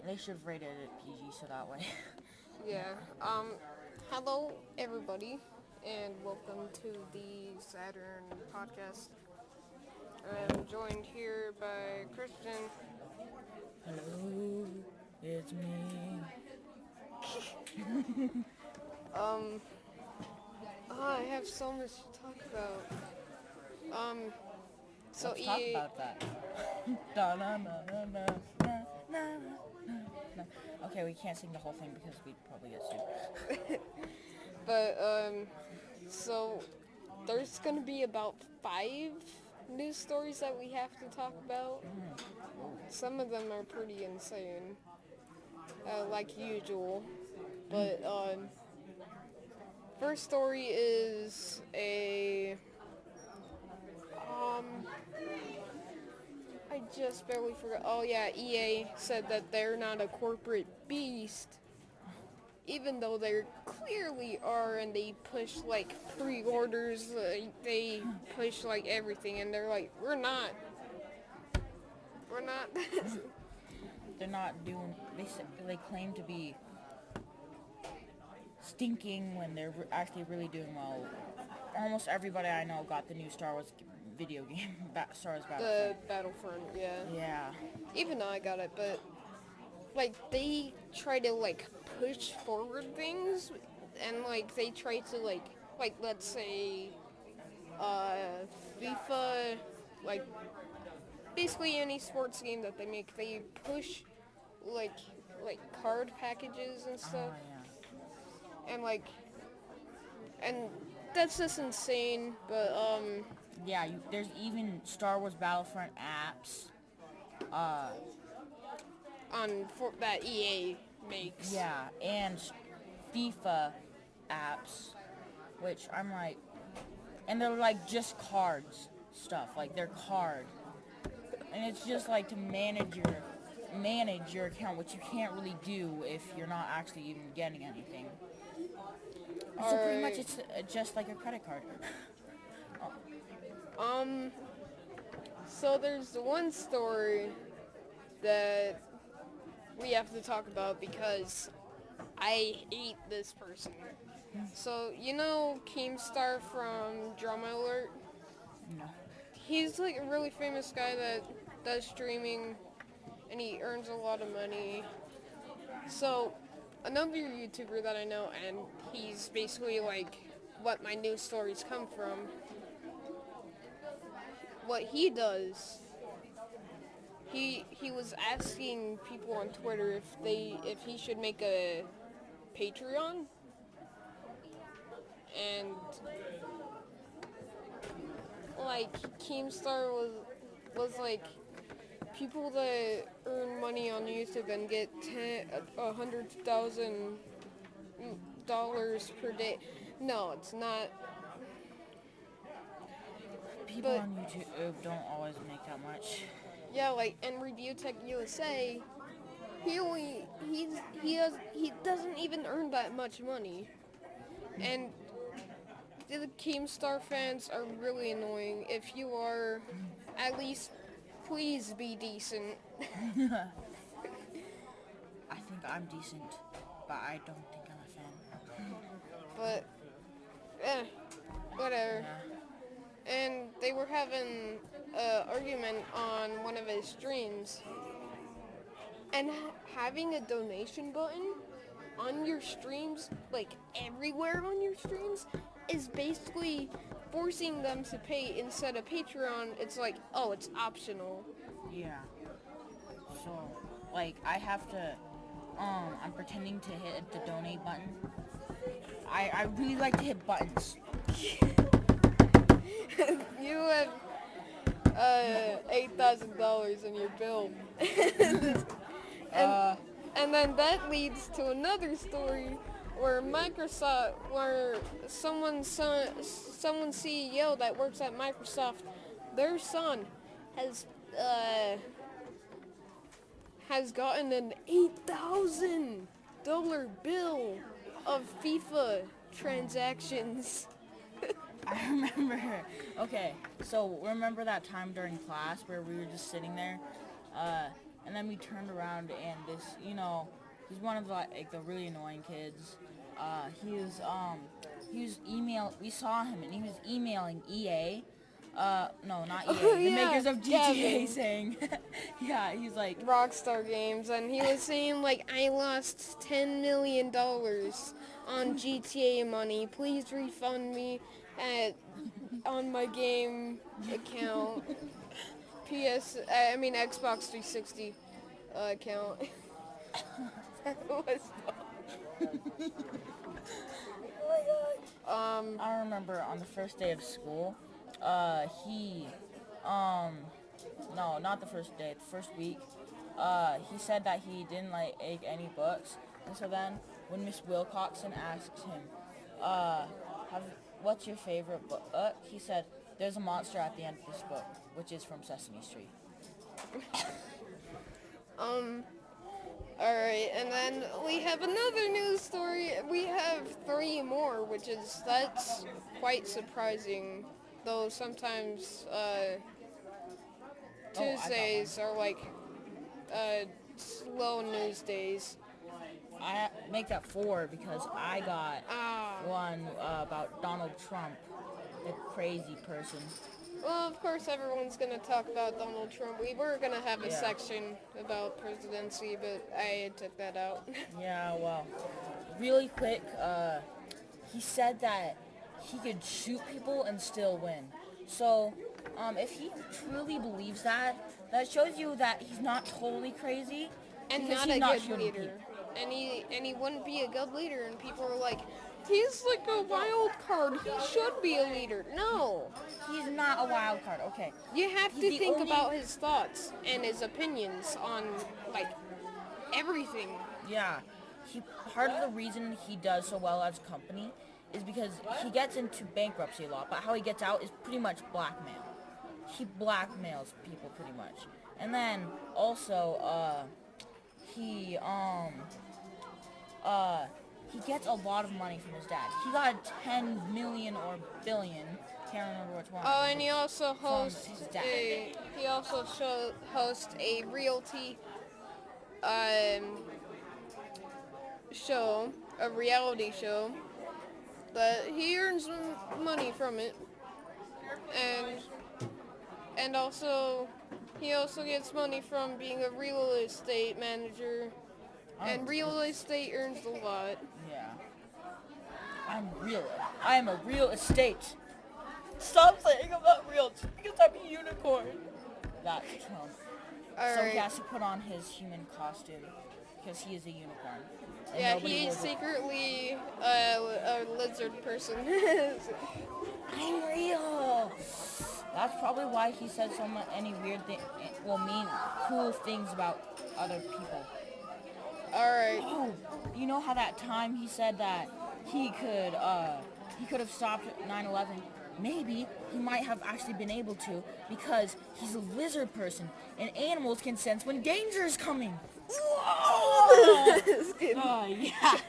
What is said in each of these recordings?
They should have rated it PG so that way. Yeah. Hello everybody, and welcome to the Saturn podcast. I'm joined here by Christian. Hello, it's me. Um, I have so much to talk about. So Let's talk EA, about that. Da, na, na, na, na, na, na, na. Okay, we can't sing the whole thing because we'd probably get sued. but so there's gonna be about 5 news stories that we have to talk about. Some of them are pretty insane, like usual. But first story is I just barely forgot. Oh yeah, EA said that they're not a corporate beast, even though they clearly are, and they push like pre-orders, they push like everything, and they're like, we're not. They're not doing. They claim to be stinking when they're actually really doing well. Almost everybody I know got the new Star Wars video game, Star Wars The Battlefront. Battlefront, yeah. Yeah. Even I got it, but like they try to like push forward things, and like they try to like let's say FIFA, like basically any sports game that they make, they push like card packages and Oh stuff, yeah. and that's just insane. But Yeah, there's even Star Wars Battlefront apps. that EA makes. Yeah, and FIFA apps, which I'm like, and they're like just cards stuff, like they're card, and it's just like to manage your account, which you can't really do if you're not actually even getting anything. So pretty much it's just like a credit card. So there's one story that we have to talk about because I hate this person. So, you know Keemstar from Drama Alert? No. He's like a really famous guy that does streaming, and he earns a lot of money. So, another YouTuber that I know, and he's basically like what my news stories come from, what he does, he was asking people on Twitter if he should make a Patreon, and like Keemstar was like, people that earn money on YouTube and get $100,000 per day. No, it's not. People But on YouTube don't always make that much. yeah, like in Review Tech USA, he doesn't even earn that much money, and the Keemstar fans are really annoying. If you are, at least please be decent. I think I'm decent, but I don't think I'm a fan. But whatever. Yeah. And they were having an argument on one of his streams, and having a donation button on your streams, like everywhere on your streams, is basically forcing them to pay. Instead of Patreon, it's like, oh, it's optional. Yeah. So, like, I have to, I'm pretending to hit the donate button. I really like to hit buttons. You have $8,000 in your bill. And then that leads to another story where someone CEO that works at Microsoft, their son has gotten an $8,000 bill of FIFA transactions. I remember. Okay, so remember that time during class where we were just sitting there, And then we turned around and this, he's one of the really annoying kids. He was we saw him and he was emailing EA. No, not EA. Oh, the yeah, makers of GTA Gavin. saying, yeah, he's like, Rockstar Games, and he was saying like, I lost $10 million on GTA money. Please refund me on my game account. Xbox 360 account. That was I remember on the first day of school, no, not the first day, the first week, he said that he didn't like any books, and so then when Miss Wilcoxon asked him, what's your favorite book? He said, there's a monster at the end of this book, which is from Sesame Street. Alright, and then we have another news story. We have 3 more, that's quite surprising. Though sometimes, Tuesdays are like, slow news days. I make that 4 because I got one about Donald Trump, the crazy person. Well, of course, everyone's going to talk about Donald Trump. We were going to have a section about presidency, but I took that out. Yeah, well, really quick, he said that he could shoot people and still win. So, if he truly believes that, that shows you that he's not totally crazy. And because not he's a not good shooting leader. people. And he wouldn't be a good leader, and people are like, he's like a wild card. He should be a leader. No. He's not a wild card, okay. You have He's to the think only- about his thoughts and his opinions on, like, everything. Yeah. Part of the reason he does so well as a company is because he gets into bankruptcy a lot, but how he gets out is pretty much blackmail. He blackmails people pretty much. And then also, he gets a lot of money from his dad. He got 10 million or billion, can't remember which one. Oh, and he also hosts his dad. hosts a realty show, a reality show, but he earns money from it, and also he also gets money from being a real estate manager, and real estate earns a lot. Yeah. I am a real estate. Stop saying I'm not real because I'm a unicorn. That's Trump. So he has to put on his human costume because he is a unicorn. And Yeah, nobody he's will- secretly a lizard person. I'm real. That's probably why he said any weird thing, cool things about other people. Alright. Oh, you know how that time he said that he could have stopped 9/11? Maybe he might have actually been able to because he's a lizard person and animals can sense when danger is coming. Just kidding. Yeah.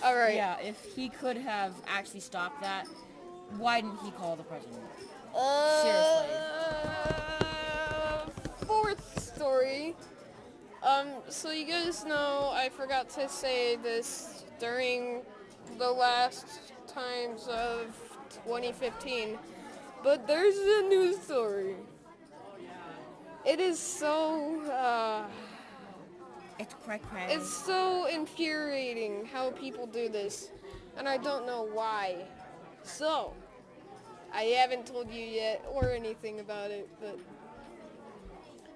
Alright. Yeah, if he could have actually stopped that, why didn't he call the president? Fourth story. So you guys know I forgot to say this during the last times of 2015, but there's a news story. It is so, It's crack. it's so infuriating how people do this, and I don't know why. So, I haven't told you yet or anything about it, but...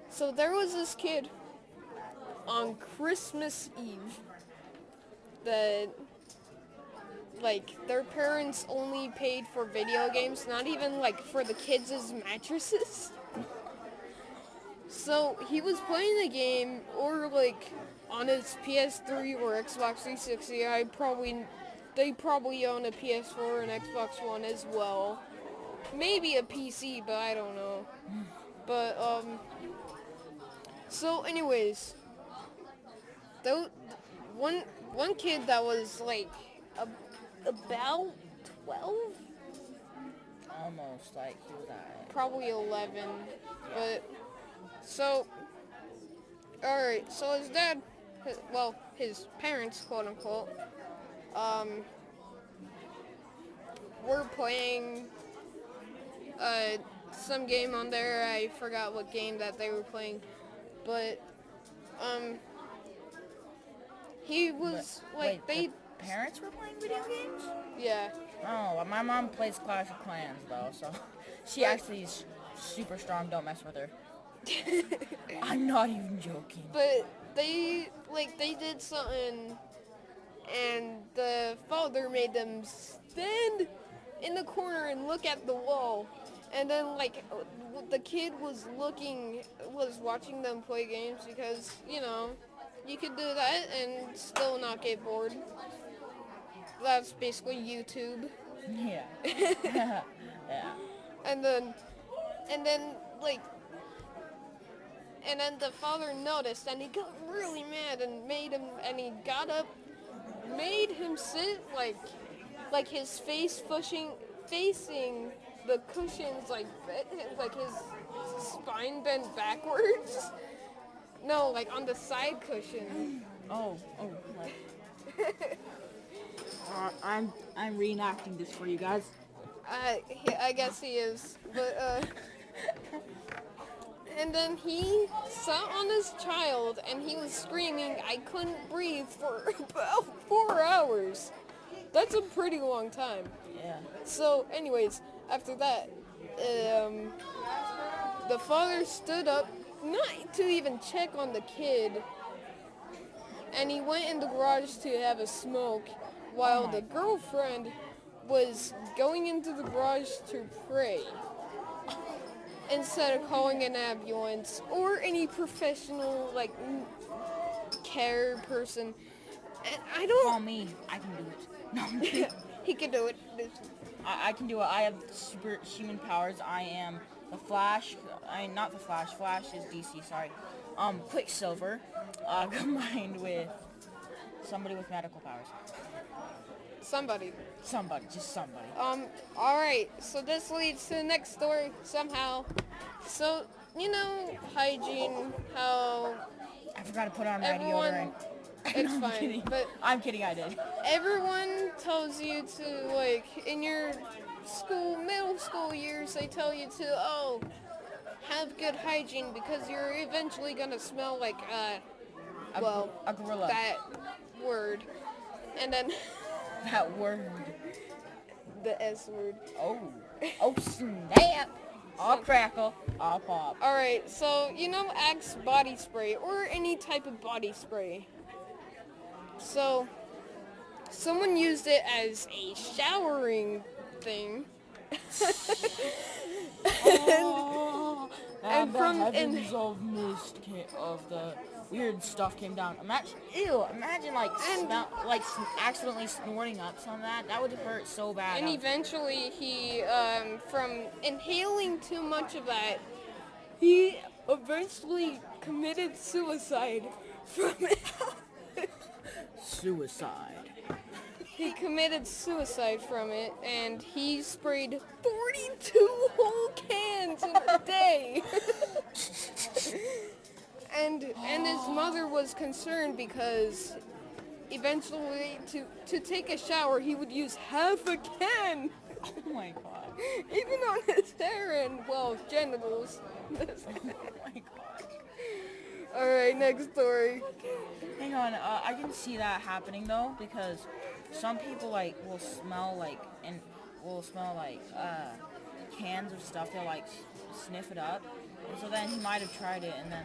So there was this kid on Christmas Eve that, like, their parents only paid for video games, not even, like, for the kids' mattresses. So he was playing the game, or, like, on his PS3 or Xbox 360. They probably own a PS4 and Xbox One as well. Maybe a PC, but I don't know. But, so anyways, one kid that was, like, about 12? Almost like he was at. Probably 11. But, so, Alright, so his dad, his parents, quote unquote, um, were playing some game on there. I forgot what game that they were playing, but um, he was Wait, like they, the parents were playing video games? yeah. Oh, well, my mom plays Clash of Clans though, so she But- actually is super strong. Don't mess with her. I'm not even joking. But they did something, and the father made them stand in the corner and look at the wall, and then the kid was watching them play games because you could do that and still not get bored. That's basically YouTube. Yeah. Yeah. And then and then like and then the father noticed and he got really mad and he got up, made him sit like his face facing the cushions, like his spine bent backwards. No, like on the side cushion. Oh. What? I'm reenacting this for you guys. I guess he is, but and then he sat on his child and he was screaming, "I couldn't breathe" for about 4 hours. That's a pretty long time. Yeah. So, anyways, after that, the father stood up, not to even check on the kid, and he went in the garage to have a smoke, while the girlfriend was going into the garage to pray instead of calling an ambulance or any professional care person. And I don't. Call me. I can do it. No, I'm kidding. He can do it. I can do it. I have superhuman powers. I am the Flash. Not the Flash. Flash is DC. Sorry. Quicksilver, combined with somebody with medical powers. Somebody. Just somebody. Alright, so this leads to the next story somehow. So, hygiene, how I forgot to put on my everyone, deodorant. it's I'm fine, kidding. but I'm kidding. I did. everyone tells you to, in your middle school years, they tell you to, have good hygiene because you're eventually gonna smell like, A gorilla. that word. And then That word. the S word. Oh snap! I'll crackle. I'll pop. Alright, so Axe body spray or any type of body spray. So someone used it as a showering thing. And the from- heavens of mist of the weird stuff came down. Imagine accidentally snorting up some of that. That would hurt so bad. And eventually he, from inhaling too much of that, he eventually committed suicide from it. Suicide. He committed suicide from it, and he sprayed 42 whole cans in a day. and his mother was concerned because eventually to take a shower he would use half a can. Oh my god. Even on his hair and, genitals. Oh my god. Alright, next story. Hang on, I can see that happening though, because some people will smell cans of stuff. They'll sniff it up, and so then he might have tried it, and then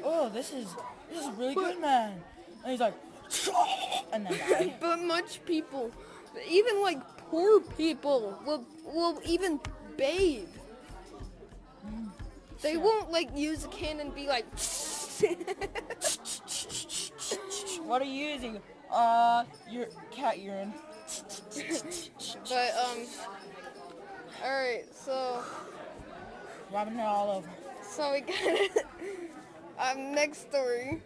oh, this is really good, man. And he's like, and then died. But much people, even poor people, will even bathe. They won't use a can and be like. What are you using? Your cat urine. But alright, so Rubbing it all over. so we got next story.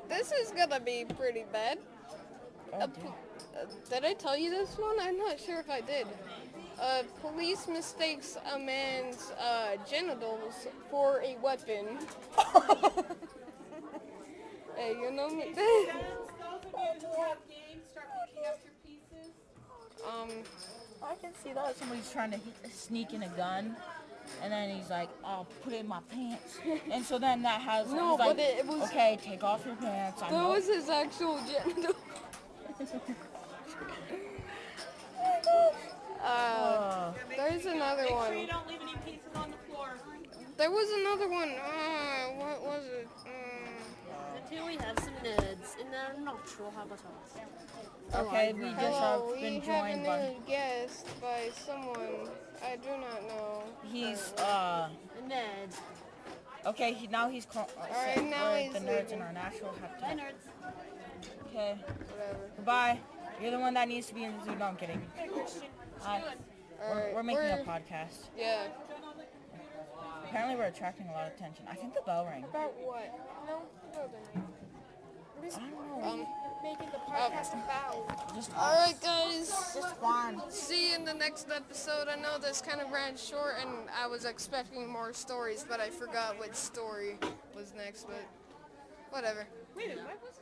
This is gonna be pretty bad. Oh, dude. Did I tell you this one? I'm not sure if I did. Police mistakes a man's genitals for a weapon. Hey, you know me. Those of you who have games, start picking up your pieces. I can see that somebody's trying to sneak in a gun, and then he's like, "I'll put it in my pants," and so then that has No, he's like, but it was- "Okay, take off your pants." I That know. was his actual genital. There's another Make sure one. you don't leave any pieces on the floor. There was another one. What was it? And here we have some nerds in their natural habitats. Okay, we just Hello, have we been have joined a by. new guest by someone I do not know. He's A nerd. okay. Now he's Alright, now we're he's the nerds leaving. in our natural Bye, habitat. nerds. Okay, Whatever. goodbye. You're the one that needs to be in the zoo. No, I'm kidding. Hi. Alright, We're making a podcast. Yeah. Apparently, we're attracting a lot of attention. I think the bell rang. About what? No, I don't know. making the podcast about. Just Alright, guys. just fun. See you in the next episode. I know this kind of ran short, and I was expecting more stories, but I forgot which story was next. But whatever. Wait, what was